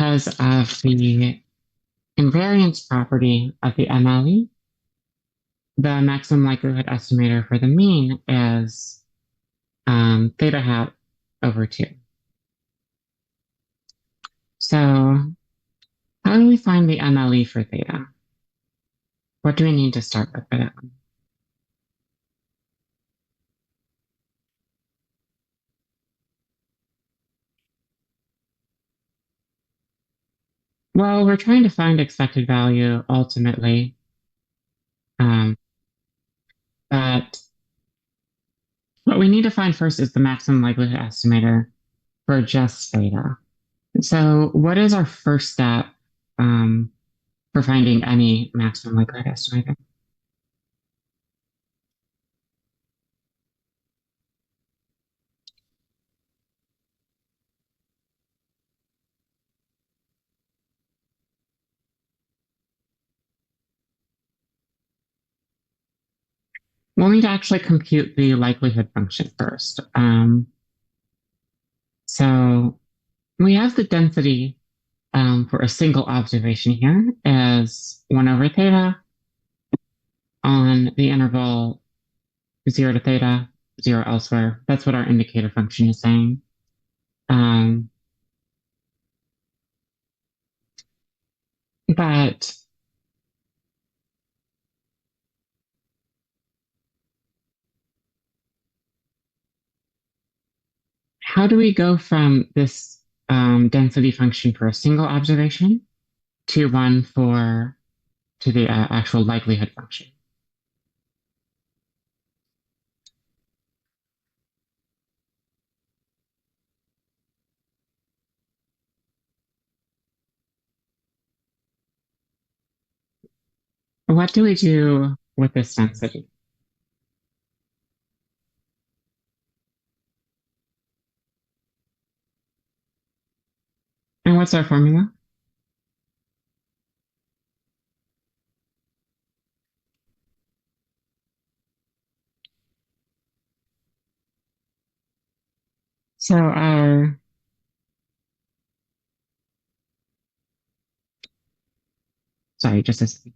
because of the invariance property of the MLE, the maximum likelihood estimator for the mean is theta hat over 2. So how do we find the MLE for theta? What do we need to start with for that one? Well, we're trying to find expected value ultimately, but what we need to find first is the maximum likelihood estimator for just theta. So what is our first step for finding any maximum likelihood estimator? We'll need to actually compute the likelihood function first. So we have the density for a single observation here as 1 over theta on the interval 0 to theta, 0 elsewhere. That's what our indicator function is saying. But how do we go from this density function for a single observation to one to the actual likelihood function? What do we do with this density? And what's our formula? So sorry, just a second.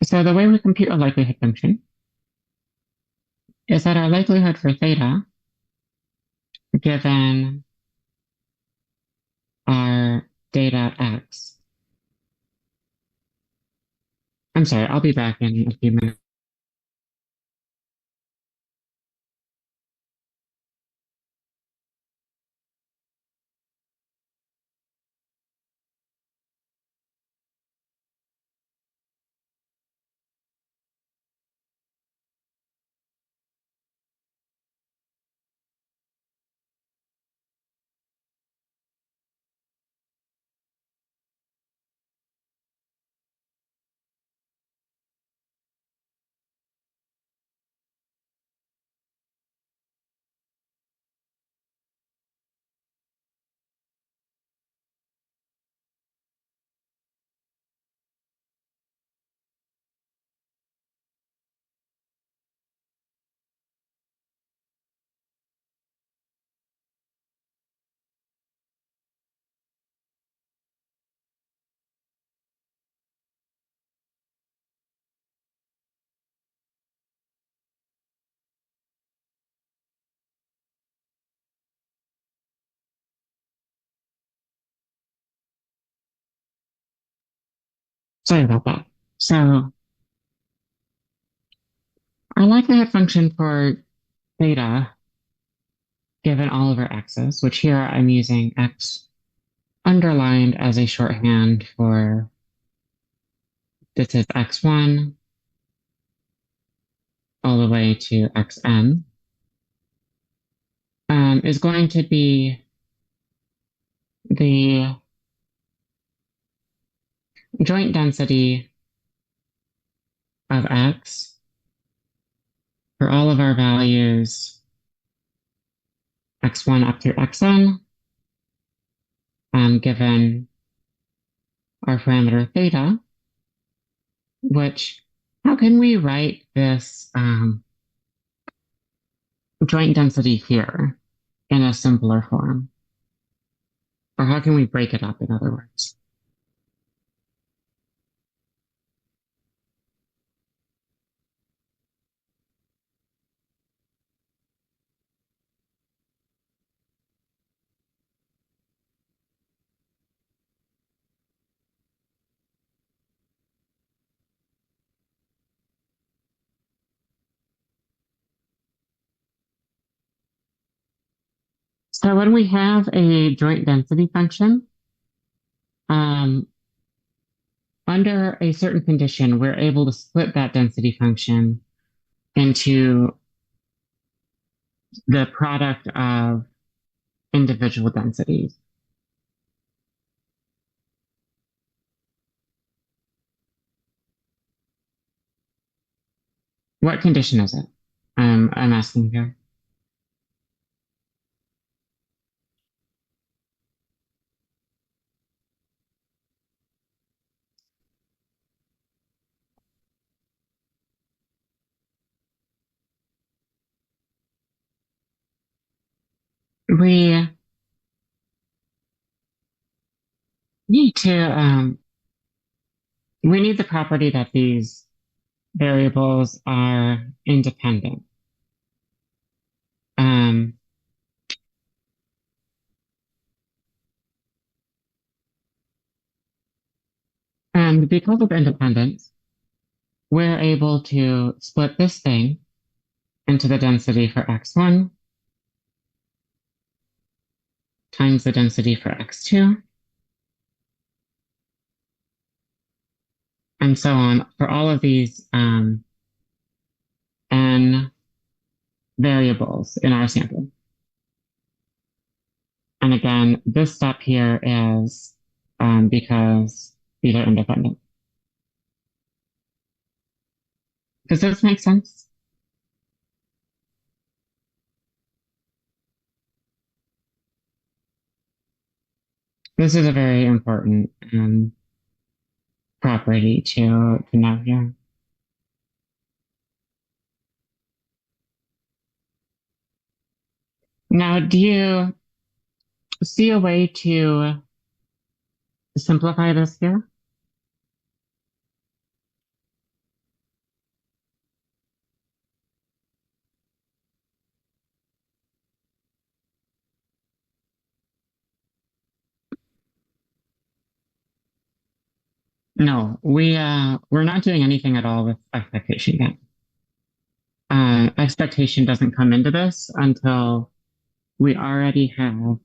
So the way we compute a likelihood function is that our likelihood for theta, given our data x. I'm sorry, I'll be back in a few minutes. Sorry about that. So our likelihood function for theta, given all of our x's, which here I'm using x underlined as a shorthand for this is x1 all the way to xn. is going to be the joint density of x for all of our values x1 up through xn, given our parameter theta, which, how can we write this joint density here in a simpler form? Or how can we break it up, in other words? So when we have a joint density function, under a certain condition, we're able to split that density function into the product of individual densities. What condition is it? I'm asking here. We need to, we need the property that these variables are independent. And because of independence, we're able to split this thing into the density for x1 times the density for x2, and so on for all of these n variables in our sample. And again, this step here is because these are independent. Does this make sense? This is a very important property to know here. Now, do you see a way to simplify this here? No, we're not doing anything at all with expectation yet. Expectation doesn't come into this until we already have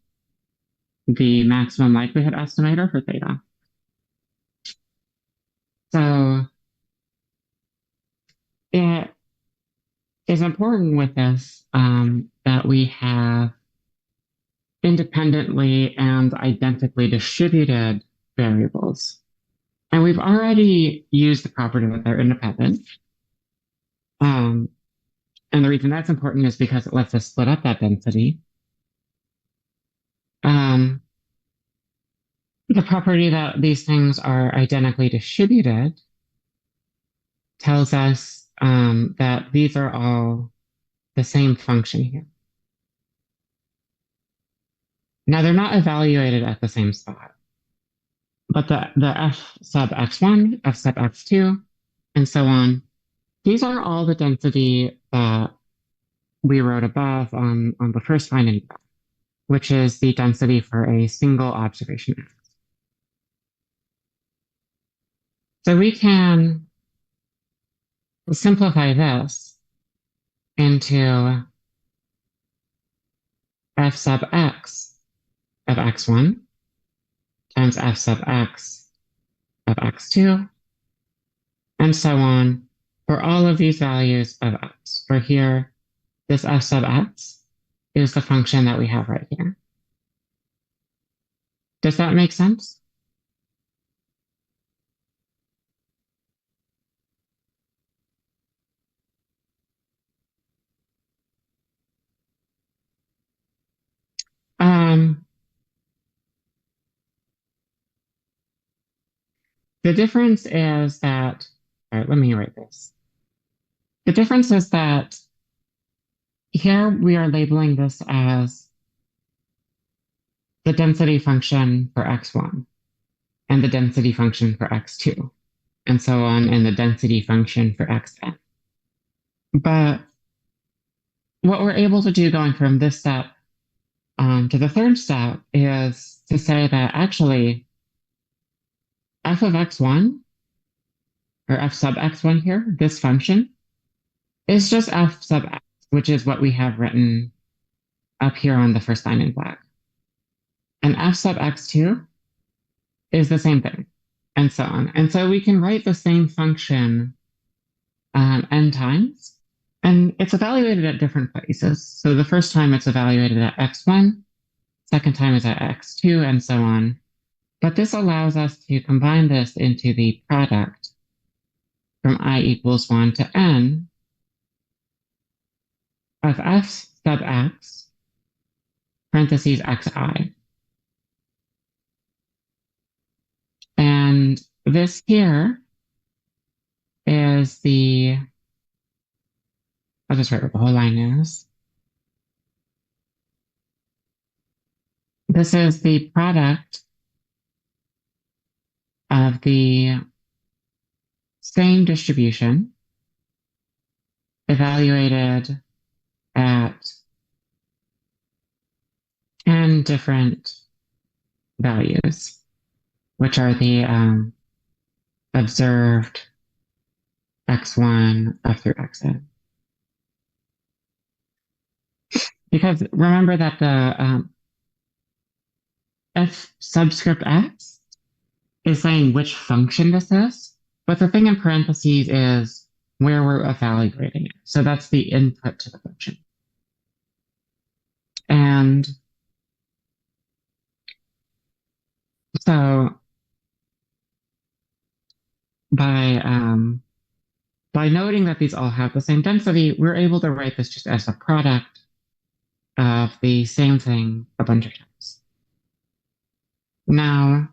the maximum likelihood estimator for theta. So it is important with this that we have independently and identically distributed variables. And we've already used the property that they're independent. And the reason that's important is because it lets us split up that density. The property that these things are identically distributed tells us that these are all the same function here. Now, they're not evaluated at the same spot, but the f sub x1, f sub x2, and so on, these are all the density that we wrote above on the first finding, which is the density for a single observation x. So we can simplify this into f sub x of x1 times f sub x of x2, and so on for all of these values of x. For here, this f sub x is the function that we have right here. Does that make sense? Um, the difference is that, all right, let me write this. The difference is that here we are labeling this as the density function for x1 and the density function for x2 and so on, and the density function for xn. But what we're able to do going from this step to the third step is to say that actually f of x1 or f sub x1 here, this function, is just f sub x, which is what we have written up here on the first line in black. And f sub x2 is the same thing, and so on. And so we can write the same function n times, and it's evaluated at different places. So the first time it's evaluated at x1, second time is at x2, and so on. But this allows us to combine this into the product from I equals 1 to n of f sub x parentheses xi. And this here is the, I'll just write what the whole line is. This is the product of the same distribution evaluated at 10 different values, which are the observed x1 up through xn. Because remember that the f subscript x is saying which function this is, but the thing in parentheses is where we're evaluating it. So that's the input to the function. And so by noting that these all have the same density, we're able to write this just as a product of the same thing a bunch of times. Now,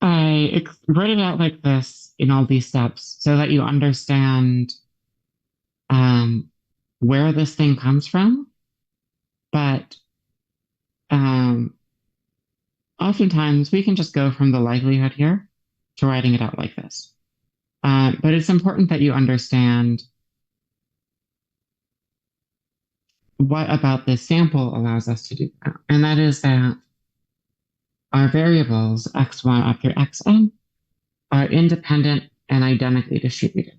I write it out like this in all these steps so that you understand where this thing comes from. But oftentimes we can just go from the likelihood here to writing it out like this. But it's important that you understand what about this sample allows us to do that. And that is that our variables, x1 up through xn, are independent and identically distributed,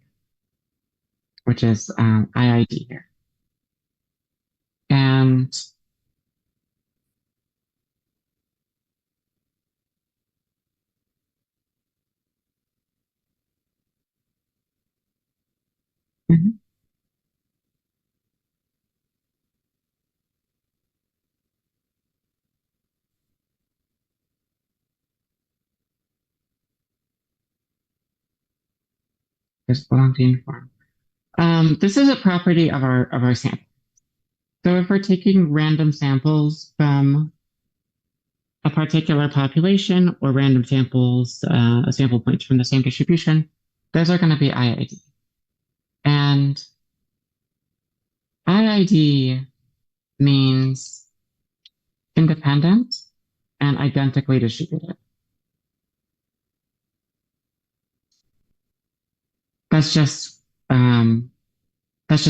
which is IID here. And there's belong to uniform. This is a property of our sample. So if we're taking random samples from a particular population or random samples, sample points from the same distribution, those are going to be IID. And IID means independent and identically distributed. That's just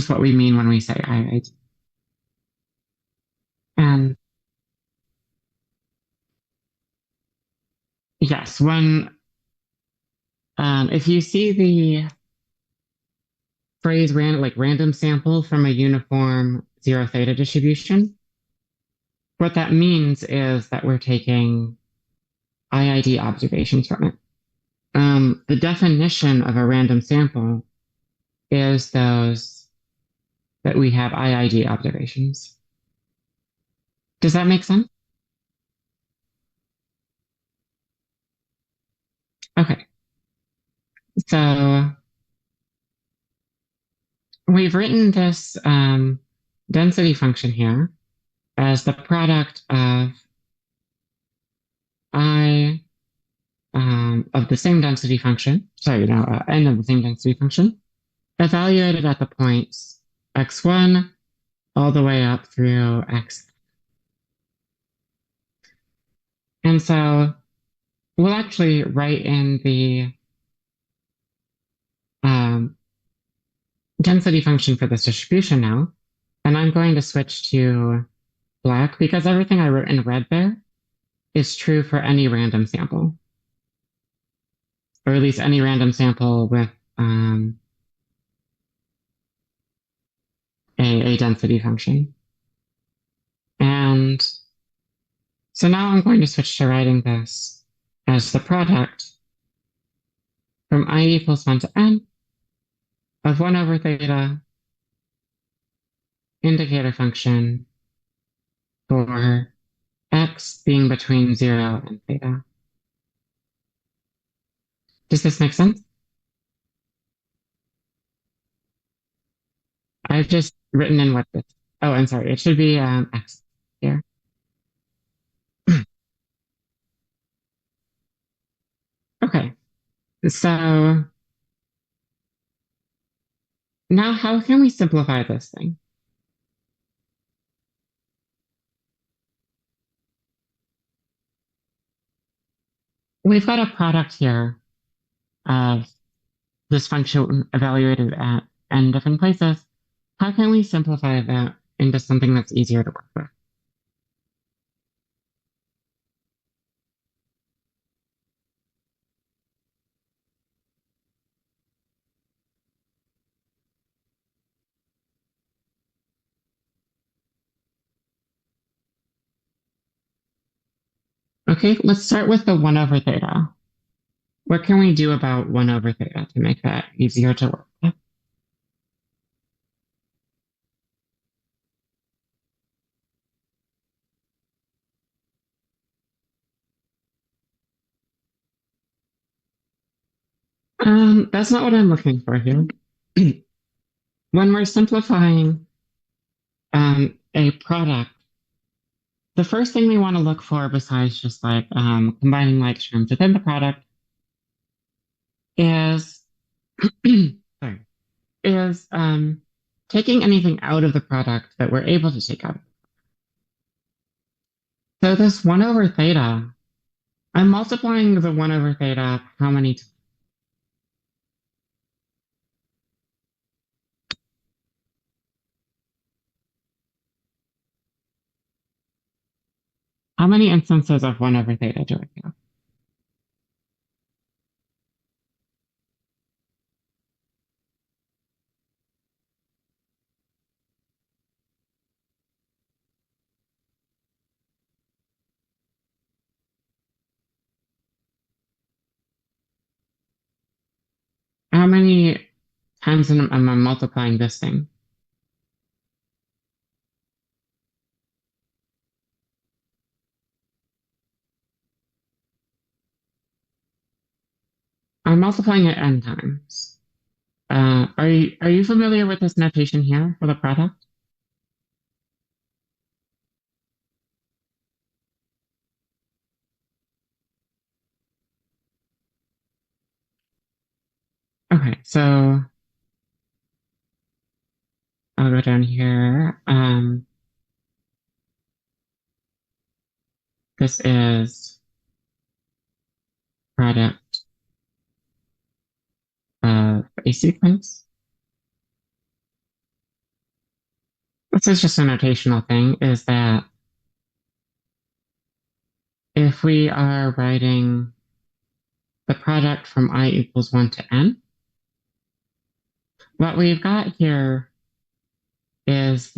what we mean when we say IID. And yes, when if you see the phrase random sample from a uniform zero theta distribution, what that means is that we're taking IID observations from it. The definition of a random sample is those that we have IID observations. Does that make sense? Okay, so we've written this density function here as the product of I of the same density function, n of the same density function, evaluated at the points x1 all the way up through x. And so we'll actually write in the density function for this distribution now. And I'm going to switch to black because everything I wrote in red there is true for any random sample, or at least any random sample with a density function. And so now I'm going to switch to writing this as the product from I equals 1 to n of 1 over theta indicator function for x being between 0 and theta. Does this make sense? I've just written in what this. Oh, I'm sorry. It should be x here. Okay. So now how can we simplify this thing? We've got a product here of this function evaluated at n different places. How can we simplify that into something that's easier to work with? Okay, let's start with the 1 over theta. What can we do about 1 over theta to make that easier to work with? That's not what I'm looking for here. When we're simplifying a product, the first thing we want to look for, besides just like combining like terms within the product, is sorry, is taking anything out of the product that we're able to take out. So this 1 over theta, I'm multiplying the 1 over theta how many times? How many instances of 1 over theta do I have? How many times am I multiplying this thing? I'm multiplying it n times. Are you familiar with this notation here for the product? Okay, so I'll go down here. This is product of a sequence. This is just a notational thing, is that if we are writing the product from I equals 1 to n, what we've got here is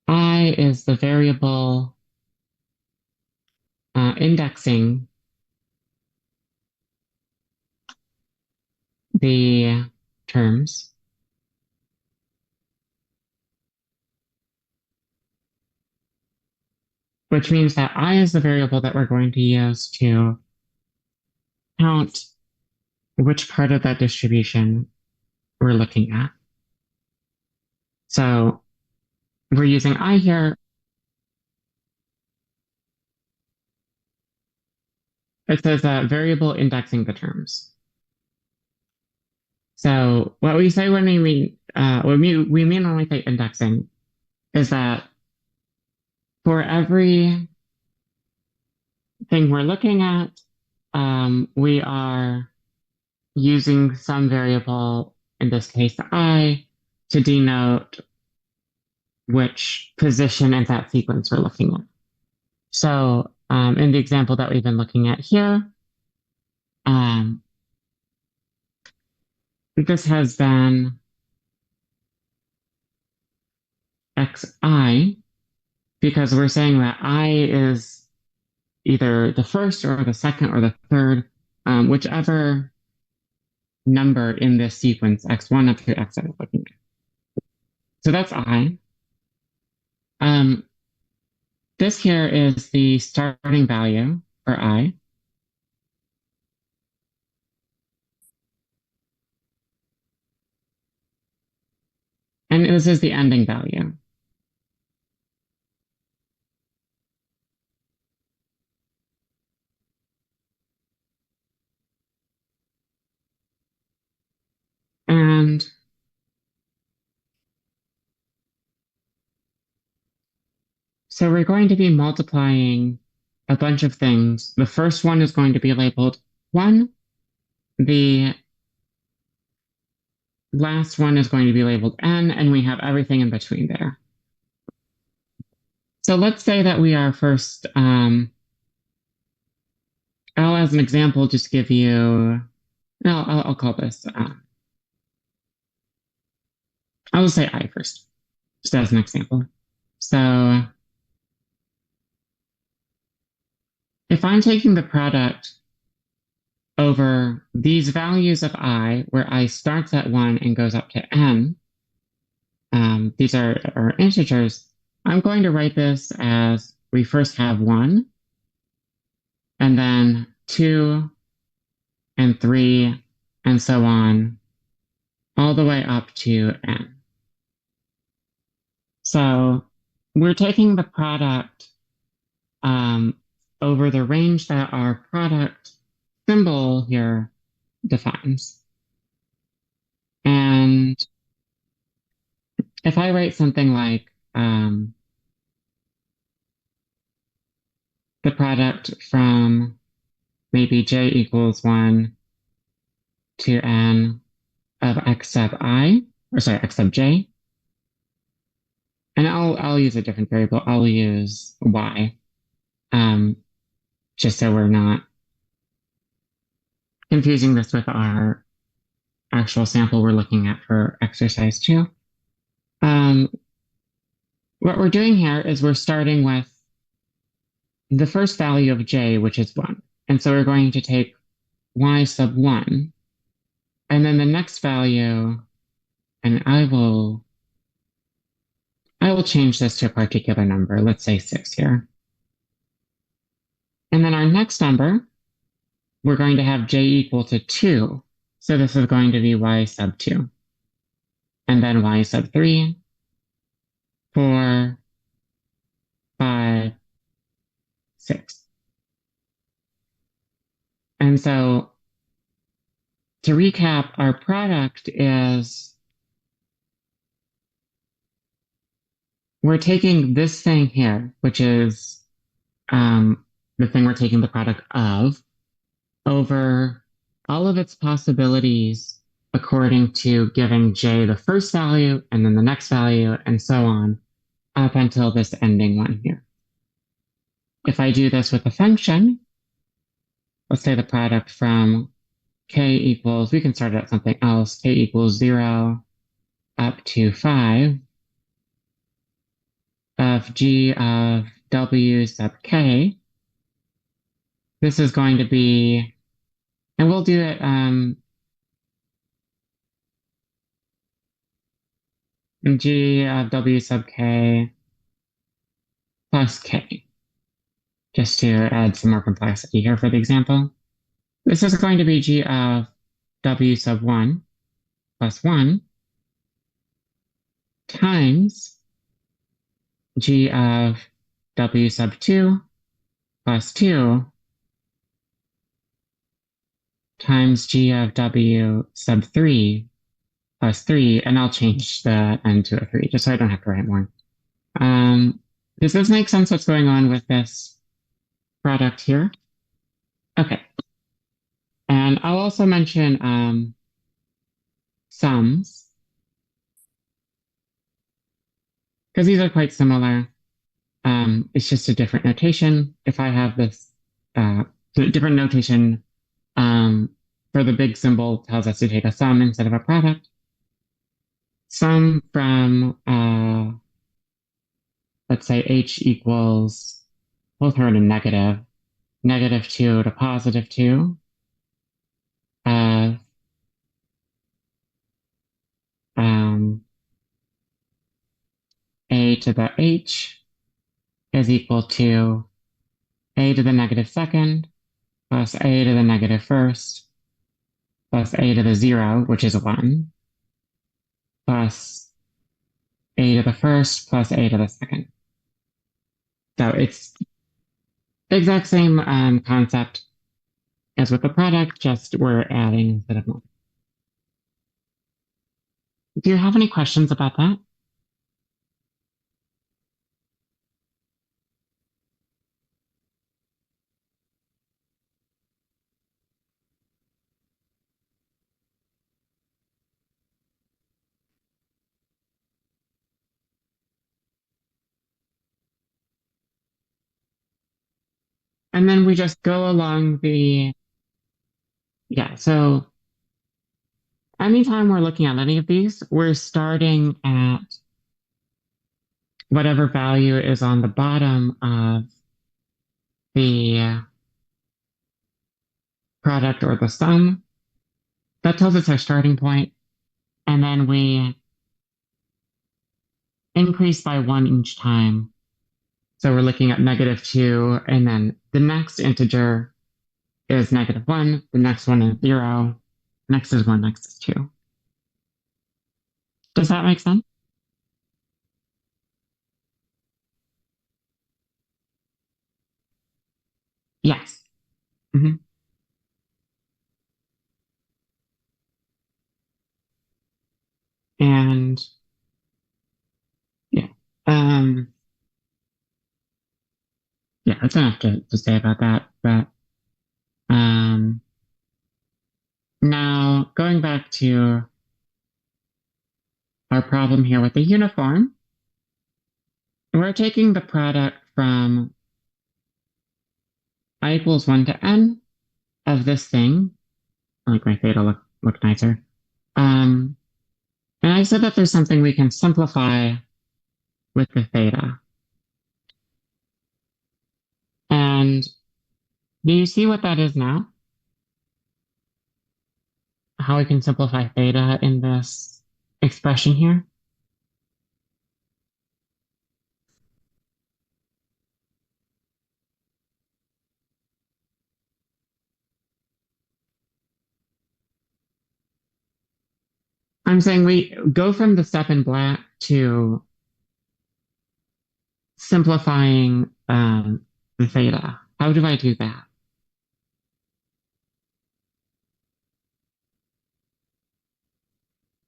I is the variable indexing the terms. which means that I is the variable that we're going to use to count which part of that distribution we're looking at. So we're using I here. It says variable indexing the terms. So what we say when we mean we mean when we say indexing is that for every thing we're looking at, we are using some variable, in this case I, to denote which position in that sequence we're looking at. So in the example that we've been looking at here, this has been xi, because we're saying that I is either the first or the second or the third, whichever number in this sequence, x1 up to xn is looking at. So that's I. This here is the starting value for I. And this is the ending value. And so we're going to be multiplying a bunch of things. The first one is going to be labeled 1. The last one is going to be labeled n, and we have everything in between there. So let's say that we are first, I'll, as an example, just give you, no, I'll call this, I'll just say I first, just as an example. So if I'm taking the product over these values of I, where I starts at 1 and goes up to n, these are integers, I'm going to write this as we first have 1, and then 2, and 3, and so on, all the way up to n. So we're taking the product over the range that our product symbol here defines. And if I write something like the product from maybe j equals 1 to n of x sub I, or sorry, x sub j, and I'll use a different variable. I'll use y, just so we're not confusing this with our actual sample we're looking at for exercise 2. What we're doing here is we're starting with the first value of j, which is 1. And so we're going to take y sub 1, and then the next value, and I will change this to a particular number. Let's say 6 here. And then our next number, we're going to have j equal to 2. So this is going to be y sub 2. And then y sub 3, 4, 5, 6. And so to recap, our product is, we're taking this thing here, which is the thing we're taking the product of, over all of its possibilities according to giving j the first value and then the next value and so on up until this ending one here. If I do this with a function, let's say the product from k equals, we can start at something else, k equals 0 up to 5 of g of w sub k. This is going to be, and we'll do it g of w sub k plus k. just to add some more complexity here for the example. This is going to be g of w sub 1 plus 1 times g of w sub 2 plus 2 times g of w sub 3 plus 3, and I'll change the n to a 3, just so I don't have to write more. Does this make sense what's going on with this product here? Okay. And I'll also mention sums, because these are quite similar. It's just a different notation. If I have this different notation for the big symbol tells us to take a sum instead of a product. Sum from, let's say h equals, we'll throw in a negative 2 to positive 2 of a to the h is equal to a to the negative second plus a to the negative first plus a to the 0, which is 1, plus a to the first plus a to the second. So it's the exact same concept as with the product, just we're adding instead of more. Do you have any questions about that? And then we just go along the, yeah, so anytime we're looking at any of these, we're starting at whatever value is on the bottom of the product or the sum. That tells us our starting point, and then we increase by 1 each time. So we're looking at -2, and then the next integer is -1, the next one is 0, next is 1, next is 2. Does that make sense? Yes. Mm-hmm. And yeah, yeah, that's enough to say about that. But now going back to our problem here with the uniform, we're taking the product from I equals 1 to n of this thing. I like my theta look nicer. And I said that there's something we can simplify with the theta. And do you see what that is now? How we can simplify theta in this expression here? I'm saying we go from the step in black to simplifying the theta. How do I do that?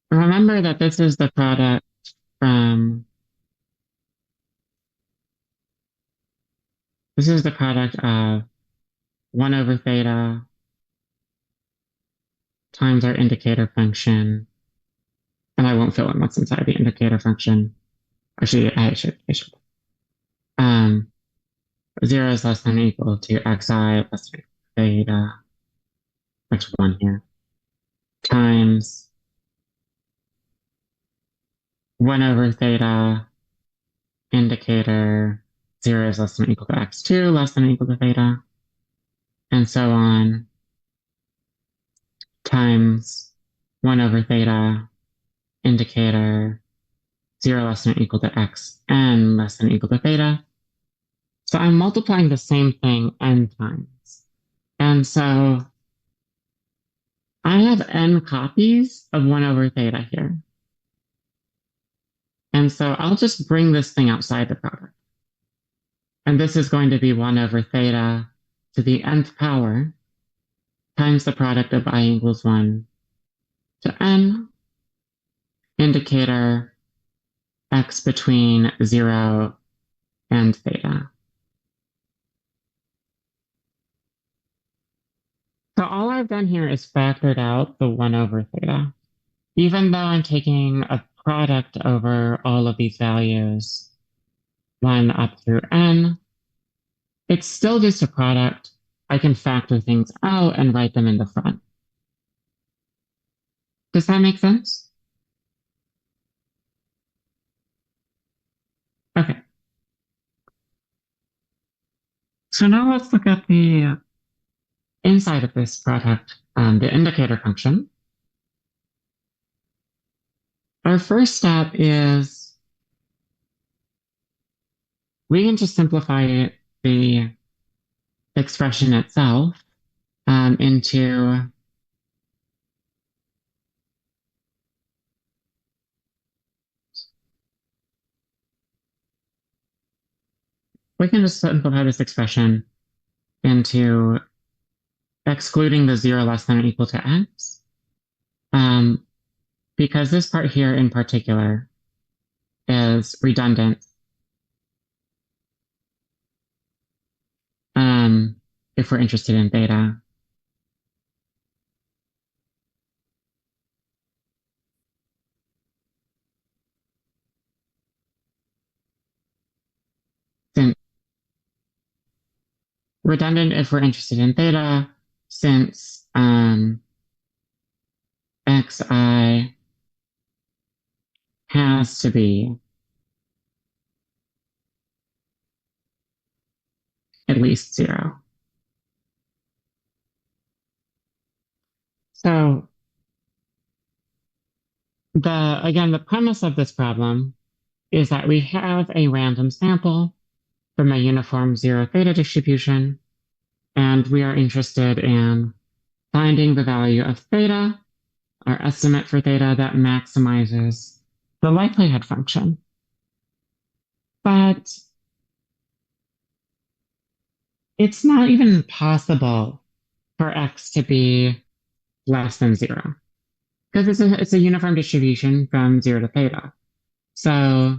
Remember that this is the product from, this is the product of 1 over theta times our indicator function. And I won't fill in what's inside the indicator function. Actually, I should. 0 is less than or equal to xi plus theta, that's 1 here, times 1 over theta, indicator 0 is less than or equal to x2, less than or equal to theta, and so on, times 1 over theta, indicator 0 less than or equal to x, and less than or equal to theta. So I'm multiplying the same thing n times. And so I have n copies of 1 over theta here. And so I'll just bring this thing outside the product. And this is going to be 1 over theta to the nth power times the product of I equals 1 to n, indicator x between 0 and theta. So all I've done here is factored out the 1 over theta. Even though I'm taking a product over all of these values, 1 up through n, it's still just a product. I can factor things out and write them in the front. Does that make sense? Okay. So now let's look at the inside of this product, the indicator function. Our first step is we can just simplify the expression itself into we can just simplify this expression into excluding the 0 less than or equal to x, because this part here in particular is redundant if we're interested in theta. Since redundant if we're interested in theta, since xi has to be at least 0. So the premise of this problem is that we have a random sample from a uniform 0 theta distribution, and we are interested in finding the value of theta, our estimate for theta that maximizes the likelihood function. But it's not even possible for x to be less than 0 because it's a uniform distribution from 0 to theta. So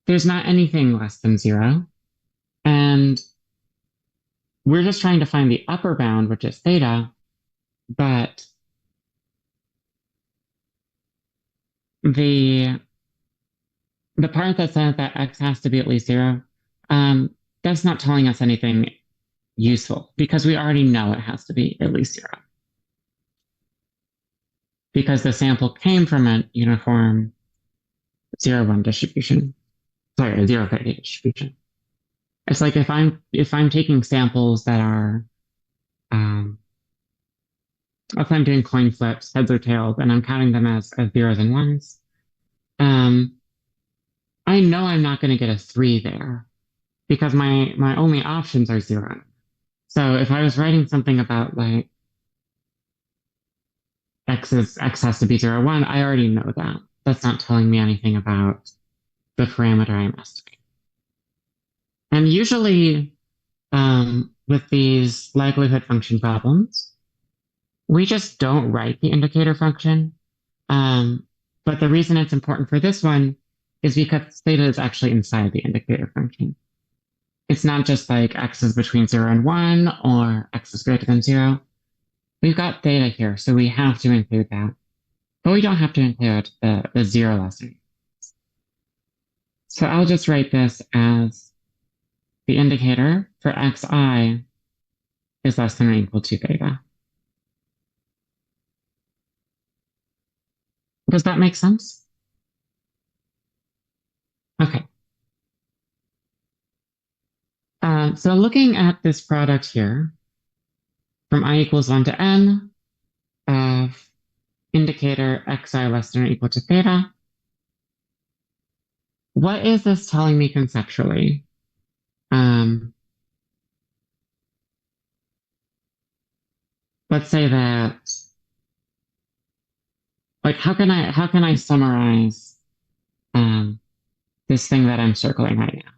there's not anything less than 0. And we're just trying to find the upper bound, which is theta, but the part that says that x has to be at least 0, that's not telling us anything useful because we already know it has to be at least 0. Because the sample came from a uniform 0-1 distribution. Sorry, a 0 theta distribution. It's like if I'm taking samples that are if I'm doing coin flips, heads or tails, and I'm counting them as zeros and ones, I know I'm not going to get a 3 there because my only options are 0. So if I was writing something about like x has to be 0, 1, I already know that. That's not telling me anything about the parameter I'm estimating. And usually with these likelihood function problems, we just don't write the indicator function. But the reason it's important for this one is because theta is actually inside the indicator function. It's not just like x is between 0 and 1 or x is greater than 0. We've got theta here, so we have to include that. But we don't have to include the 0 less than. So I'll just write this as the indicator for xi is less than or equal to theta. Does that make sense? Okay. So looking at this product here, from I equals 1 to n of indicator xi less than or equal to theta, what is this telling me conceptually? Um, let's say that, like, how can I summarize this thing that I'm circling right now?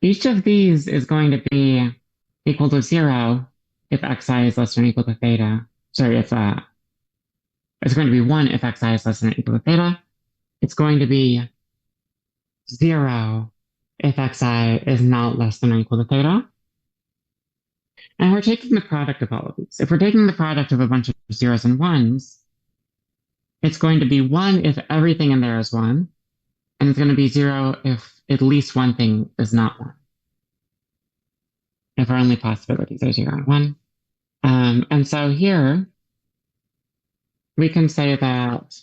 Each of these is going to be equal to 0 if xi is less than or equal to theta. Sorry, if it's going to be 1 if xi is less than or equal to theta. It's going to be 0 if xi is not less than or equal to theta. And we're taking the product of all of these. If we're taking the product of a bunch of zeros and ones, it's going to be 1 if everything in there is 1, and it's going to be 0 if at least one thing is not 1, if our only possibilities are 0 and 1. And so here, we can say that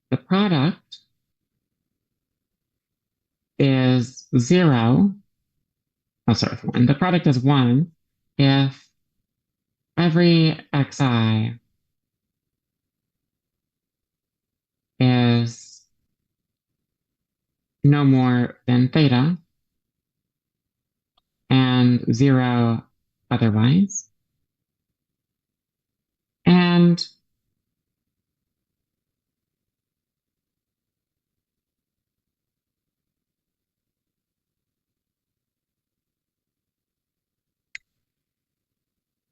the product is 0. Oh, sorry, 1. The product is 1 if every xi is no more than theta and 0 otherwise. And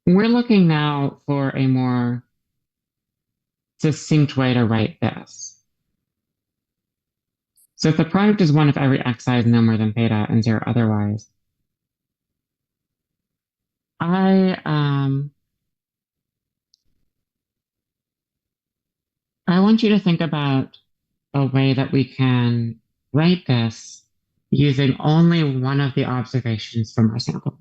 we're looking now for a more succinct way to write this. So if the product is 1 if every xi is no more than theta and 0 otherwise, I want you to think about a way that we can write this using only one of the observations from our sample.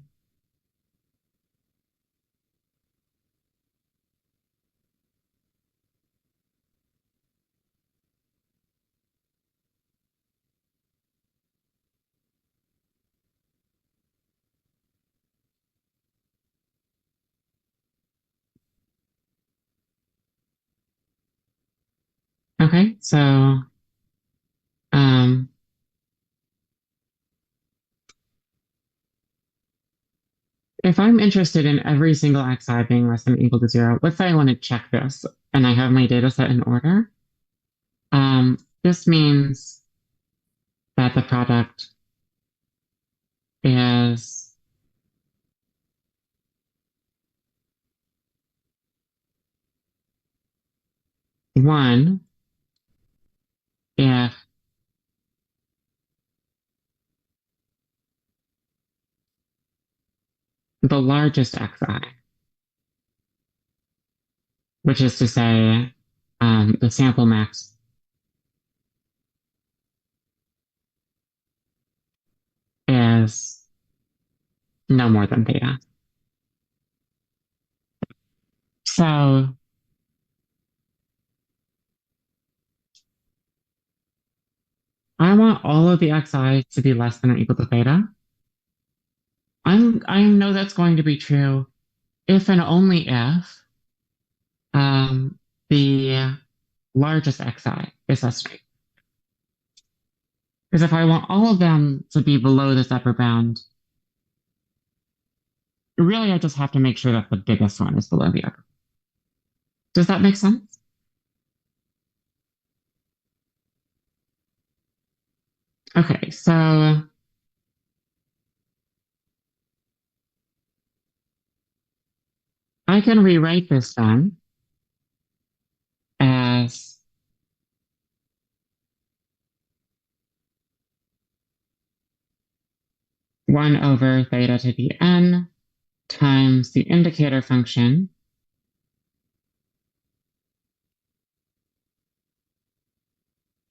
Okay, so um, if I'm interested in every single xi being less than or equal to 0, let's say I want to check this and I have my data set in order. This means that the product is one if the largest xi, which is to say the sample max, is no more than theta. So I want all of the xi to be less than or equal to theta. I know that's going to be true if and only if the largest xi is less than or equal. Because if I want all of them to be below this upper bound, really I just have to make sure that the biggest one is below the upper. Does that make sense? Okay, so I can rewrite this then as one over theta to the n times the indicator function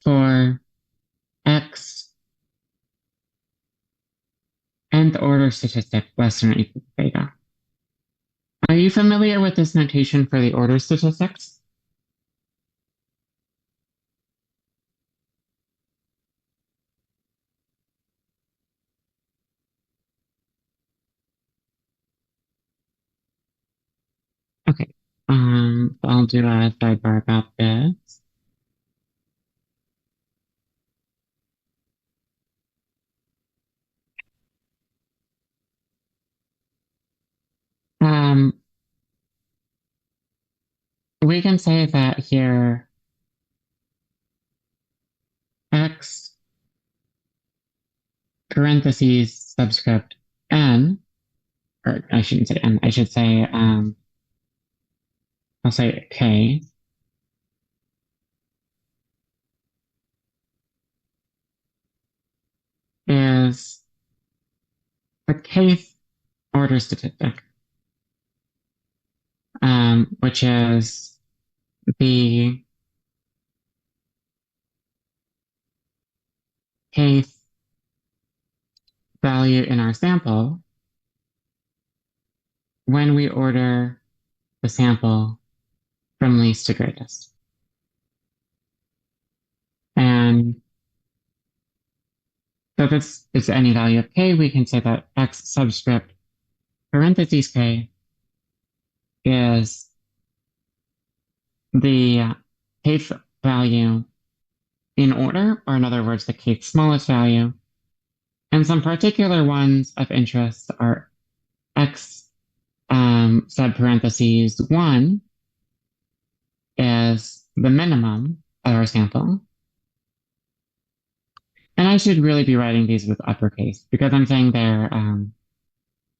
for x nth order statistic less than or equal to theta. Are you familiar with this notation for the order statistics? Okay, I'll do a sidebar about this. we can say that here x parentheses subscript n, or I shouldn't say n, I should say, I'll say k, is the kth order statistic, which is the kth value in our sample when we order the sample from least to greatest. And so if it's any value of k, we can say that x subscript parentheses k is the kth value in order, or in other words, the kth smallest value. And some particular ones of interest are x sub parentheses 1 is the minimum of our sample. And I should really be writing these with uppercase because I'm saying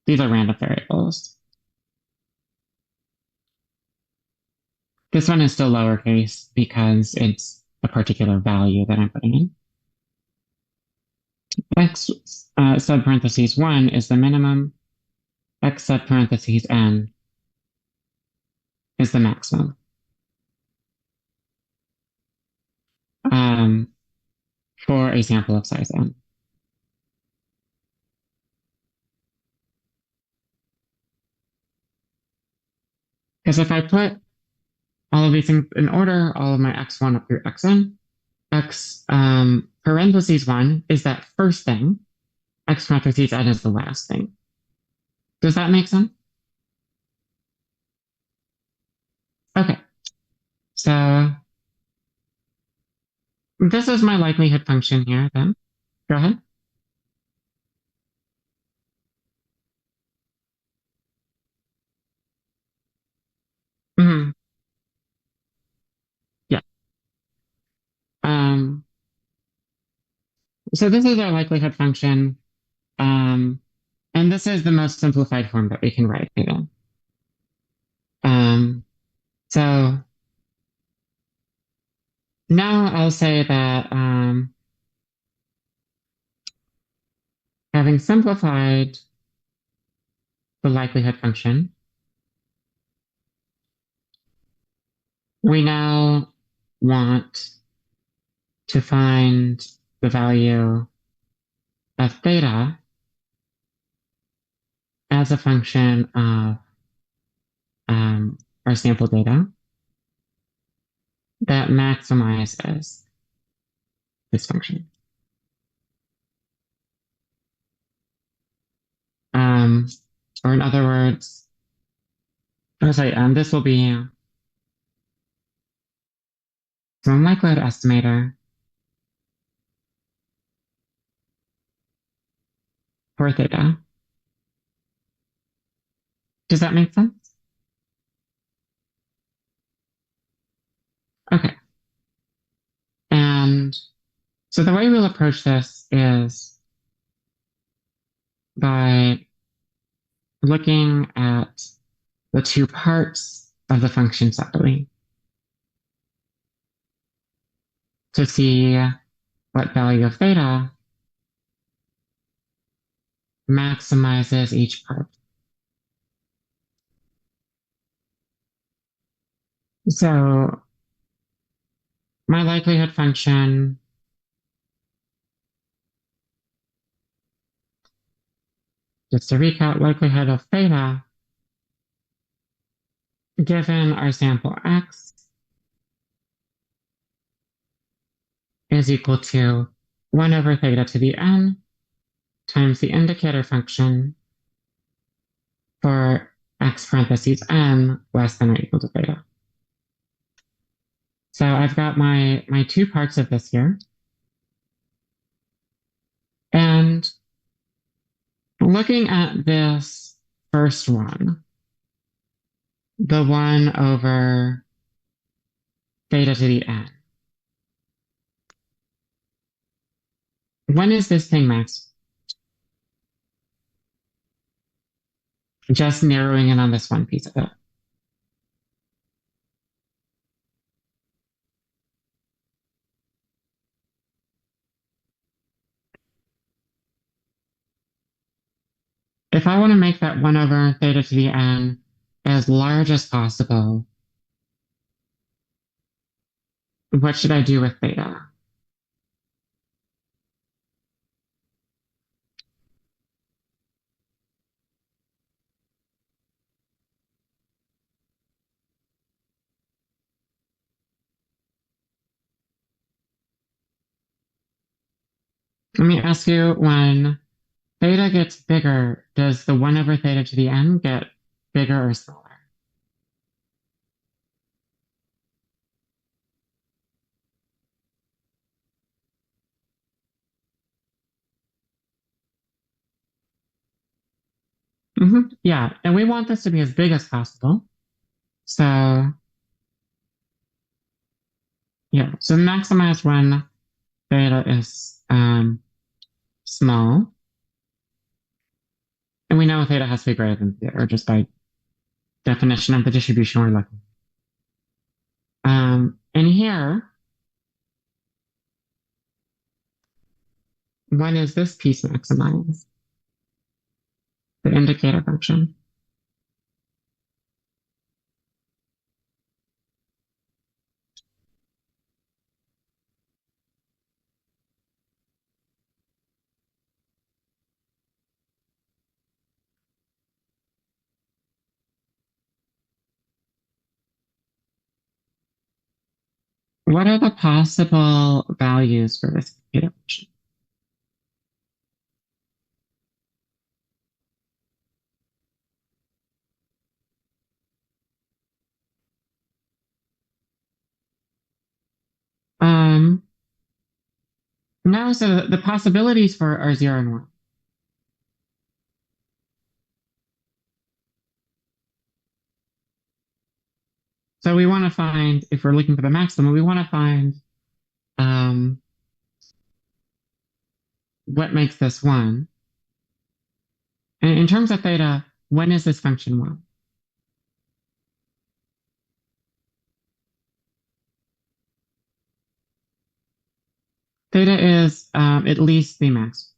these are random variables. This one is still lowercase because it's a particular value that I'm putting in. X sub parentheses 1 is the minimum. X sub parentheses n is the maximum. For a sample of size n. Because if I put all of these things in order, all of my x1 up through xn, x parentheses 1 is that first thing, x parentheses n is the last thing. Does that make sense? Okay, so this is my likelihood function here then. Go ahead. Mm-hmm. Yeah. So this is our likelihood function. And this is the most simplified form that we can write it in. So now I'll say that having simplified the likelihood function, we now want to find the value of theta as a function of our sample data that maximizes this function. Or in other words, this will be some likelihood estimator for theta. Does that make sense? Okay. And so the way we'll approach this is by looking at the two parts of the function separately to see what value of theta maximizes each part. So my likelihood function just to recap, likelihood of theta given our sample x is equal to 1 over theta to the n times the indicator function for x parentheses n less than or equal to theta. So I've got my two parts of this here. And looking at this first one, the 1 over theta to the n. When is this thing max? Just narrowing in on this one piece of it. If I want to make that 1 over theta to the n as large as possible, what should I do with theta? Let me ask you, when theta gets bigger, does the 1 over theta to the n get bigger or smaller? Yeah, and we want this to be as big as possible. So, yeah, so maximize when theta is small. And we know theta has to be greater than zero, just by definition of the distribution we're looking at. And here, when is this piece maximized? The indicator function. What are the possible values for this indicator function? No, so the possibilities for are 0 and 1. So we want to find, if we're looking for the maximum, we want to find what makes this 1. And in terms of theta, when is this function 1? Theta is at least the max.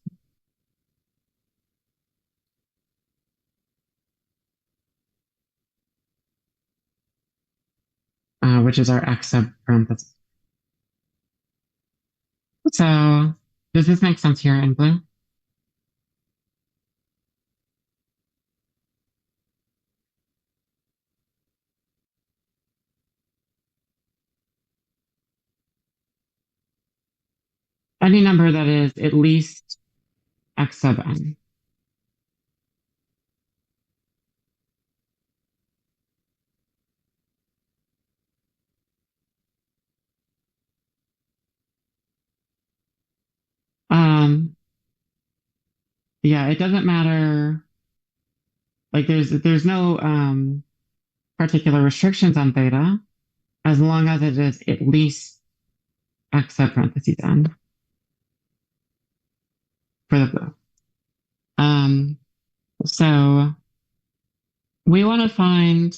Which is our x sub parentheses. So does this make sense here in blue? Any number that is at least x sub n. Yeah, it doesn't matter. Like there's no particular restrictions on theta as long as it is at least x sub parentheses n for the blue. So we want to find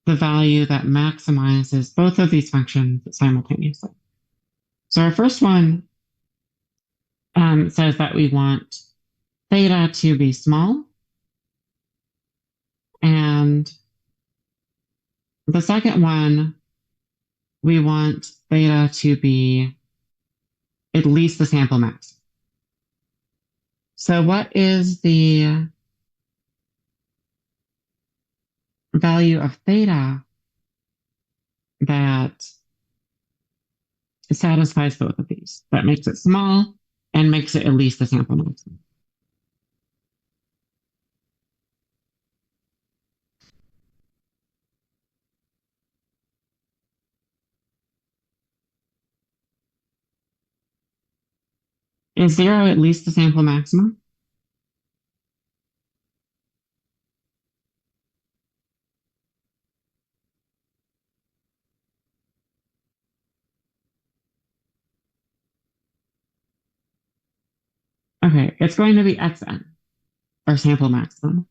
the value that maximizes both of these functions simultaneously. So our first one says that we want theta to be small, and the second one, we want theta to be at least the sample max. So what is the value of theta that satisfies both of these, that makes it small and makes it at least the sample maximum? Is 0 at least the sample maximum? Okay, it's going to be xn, our sample maximum,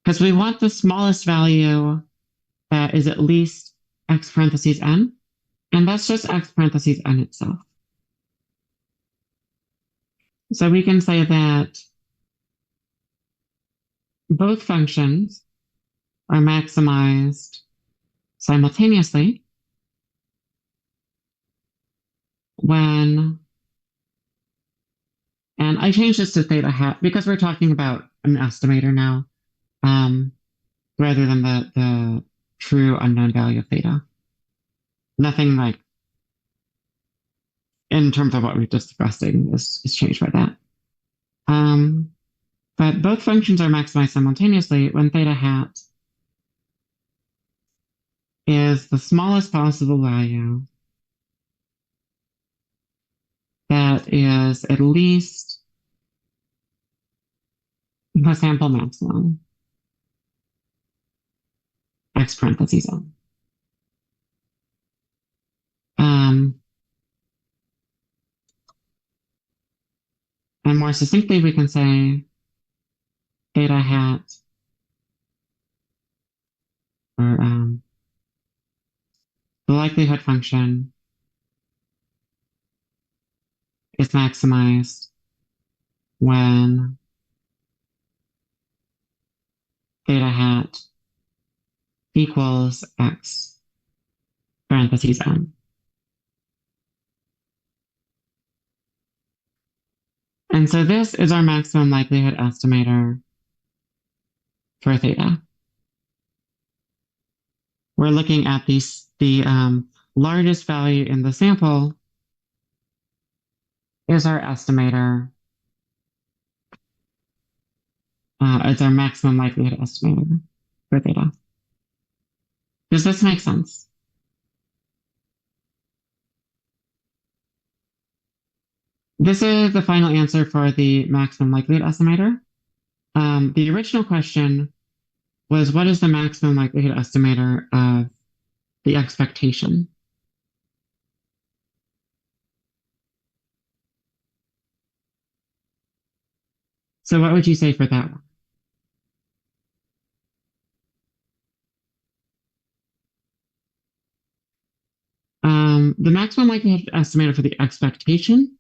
because we want the smallest value that is at least x parentheses n, and that's just x parentheses n itself. So we can say that both functions are maximized simultaneously when, and I changed this to theta hat because we're talking about an estimator now, rather than the true unknown value of theta. Nothing like in terms of what we're just discussing is changed by that. But both functions are maximized simultaneously when theta hat is the smallest possible value that is at least the sample maximum, x parentheses n. And more succinctly, we can say theta hat, or the likelihood function is maximized when theta hat equals x parentheses n. And so this is our maximum likelihood estimator for theta. We're looking at the largest value in the sample is our estimator. It's our maximum likelihood estimator for theta. Does this make sense? This is the final answer for the maximum likelihood estimator. The original question was, what is the maximum likelihood estimator of the expectation? So what would you say for that one? The maximum likelihood estimator for the expectation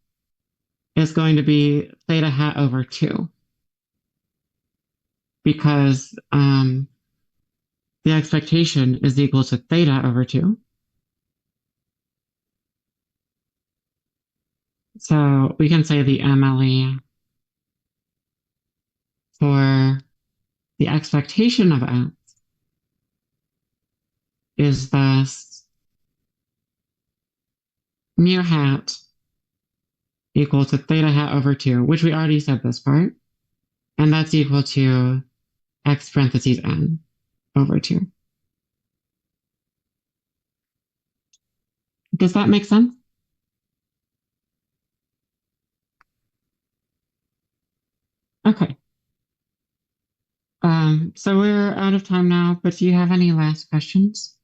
is going to be theta hat over 2, because the expectation is equal to theta over 2. So we can say the MLE for the expectation of x is thus mu hat equal to theta hat over 2, which we already said this part, and that's equal to x parentheses n over 2. Does that make sense? Okay. So we're out of time now, but do you have any last questions?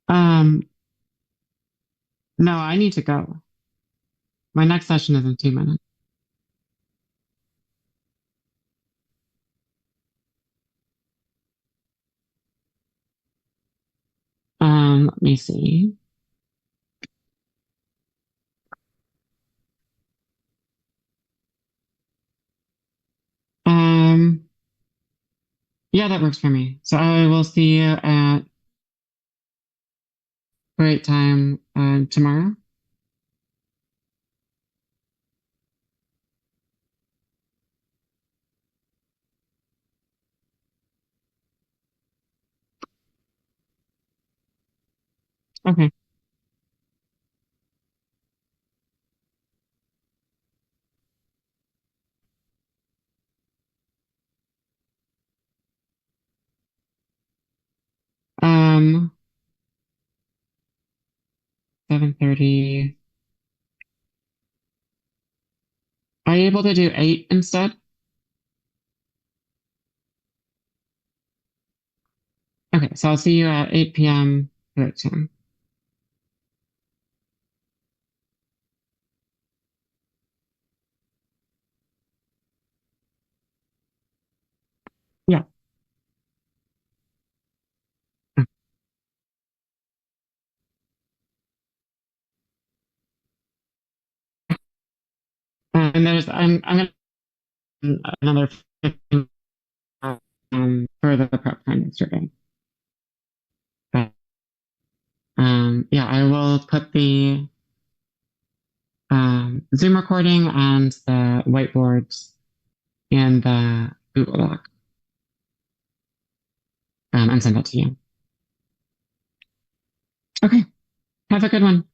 Um, no, I need to go. My next session is in 2 minutes. Let me see. Yeah, that works for me. So I will see you at break time tomorrow. Okay. Um, 7:30. Are you able to do 8 instead? Okay, so I'll see you at 8 p.m. Time. Yeah. And I'm gonna another 15 for the prep time yesterday. But yeah, I will put the Zoom recording and the whiteboards in the Google Doc and send that to you. Okay, have a good one.